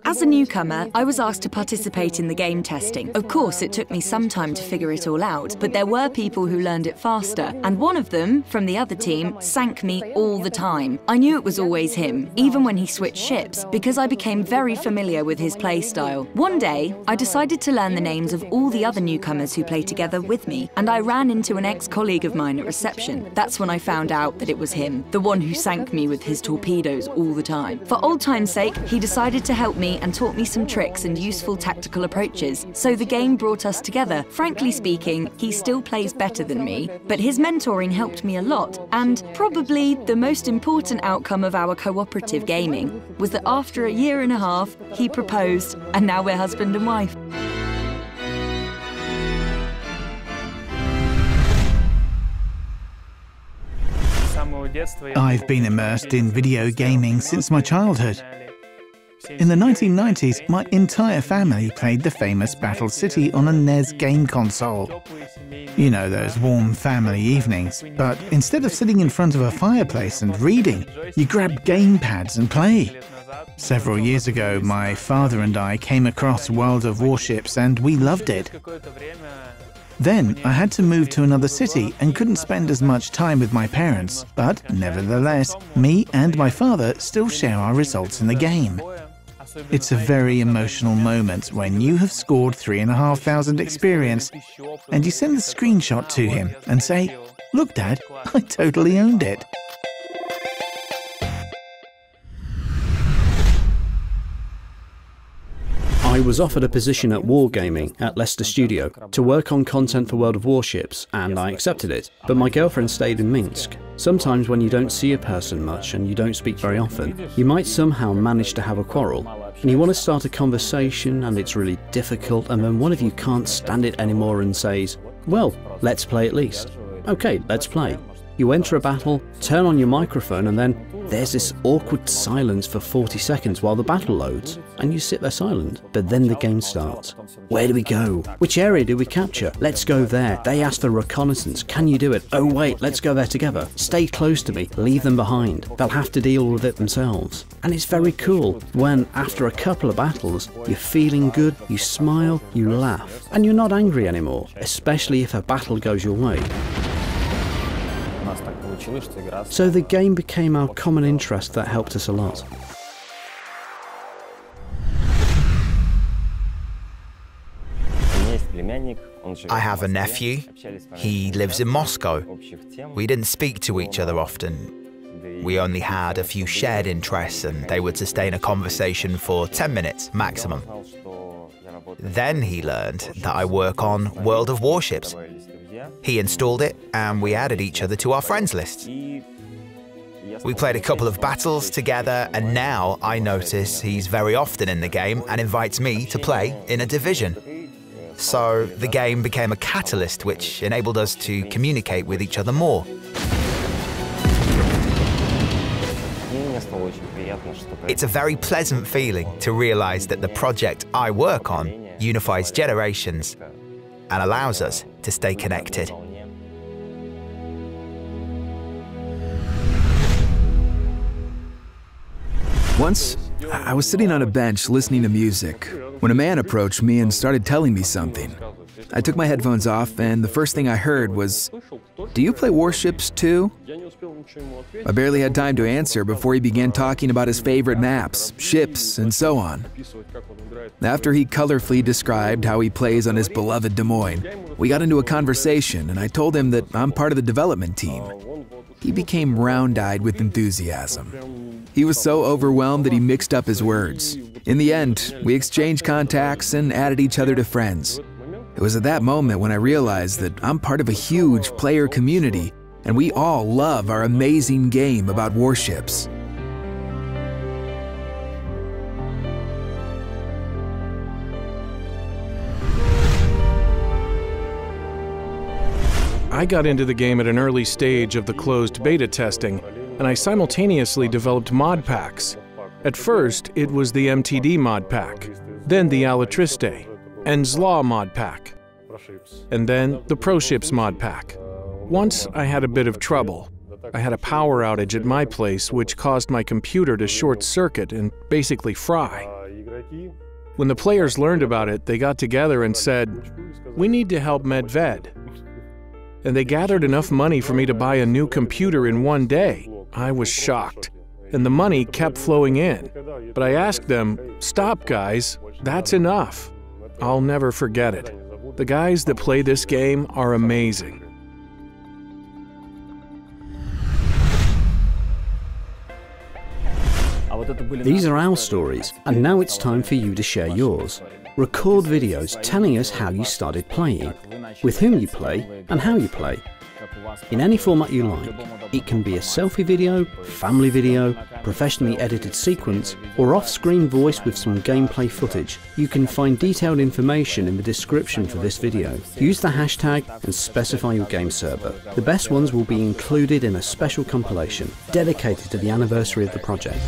As a newcomer, I was asked to participate in the game testing. Of course, it took me some time to figure it all out, but there were people who learned it faster, and one of them, from the other team, sank me all the time. I knew it was always him, even when he switched ships, because I became very familiar with his playstyle. One day, I decided to learn the names of all the other newcomers who played together with me, and I ran into an ex-colleague of mine at reception. That's when I found out that it was him, the one who sank me with his torpedoes all the time. For old time's sake, he decided to help me and taught me some tricks and useful tactical approaches. So the game brought us together. Frankly speaking, he still plays better than me, but his mentoring helped me a lot, and probably the most important outcome of our cooperative gaming was that after a year and a half, he proposed, and now we're husband and wife. I've been immersed in video gaming since my childhood. In the 1990s, my entire family played the famous Battle City on a NES game console. You know, those warm family evenings. But instead of sitting in front of a fireplace and reading, you grab game pads and play. Several years ago, my father and I came across World of Warships and we loved it. Then I had to move to another city and couldn't spend as much time with my parents, but nevertheless, me and my father still share our results in the game. It's a very emotional moment when you have scored 3,500 experience and you send the screenshot to him and say, "Look, Dad, I totally owned it." I was offered a position at Wargaming at Leicester Studio to work on content for World of Warships, and I accepted it. But my girlfriend stayed in Minsk. Sometimes when you don't see a person much and you don't speak very often, you might somehow manage to have a quarrel. And you want to start a conversation and it's really difficult, and then one of you can't stand it anymore and says, "Well, let's play at least." Okay, let's play. You enter a battle, turn on your microphone, and then there's this awkward silence for 40 seconds while the battle loads, and you sit there silent. But then the game starts. Where do we go? Which area do we capture? Let's go there. They ask for reconnaissance. Can you do it? Oh wait, let's go there together. Stay close to me. Leave them behind. They'll have to deal with it themselves. And it's very cool when, after a couple of battles, you're feeling good, you smile, you laugh, and you're not angry anymore, especially if a battle goes your way. So the game became our common interest that helped us a lot. I have a nephew. He lives in Moscow. We didn't speak to each other often. We only had a few shared interests, and they would sustain a conversation for 10 minutes maximum. Then he learned that I work on World of Warships. He installed it, and we added each other to our friends list. We played a couple of battles together, and now I notice he's very often in the game and invites me to play in a division. So the game became a catalyst which enabled us to communicate with each other more. It's a very pleasant feeling to realize that the project I work on unifies generations and allows us to stay connected. Once, I was sitting on a bench listening to music when a man approached me and started telling me something. I took my headphones off, and the first thing I heard was, "Do you play Warships too?" I barely had time to answer before he began talking about his favorite maps, ships, and so on. After he colorfully described how he plays on his beloved Des Moines, we got into a conversation, and I told him that I'm part of the development team. He became round-eyed with enthusiasm. He was so overwhelmed that he mixed up his words. In the end, we exchanged contacts and added each other to friends. It was at that moment when I realized that I'm part of a huge player community, and we all love our amazing game about warships. I got into the game at an early stage of the closed beta testing, and I simultaneously developed mod packs. At first, it was the MTD mod pack, then the Alatriste and Zla mod pack, and then the ProShips mod pack. Once I had a bit of trouble. I had a power outage at my place which caused my computer to short circuit and basically fry. When the players learned about it, they got together and said, "We need to help Medved." And they gathered enough money for me to buy a new computer in one day. I was shocked. And the money kept flowing in. But I asked them, "Stop, guys, that's enough." I'll never forget it. The guys that play this game are amazing. These are our stories, and now it's time for you to share yours. Record videos telling us how you started playing, with whom you play, and how you play. In any format you like. It can be a selfie video, family video, professionally edited sequence, or off-screen voice with some gameplay footage. You can find detailed information in the description for this video. Use the hashtag and specify your game server. The best ones will be included in a special compilation dedicated to the anniversary of the project.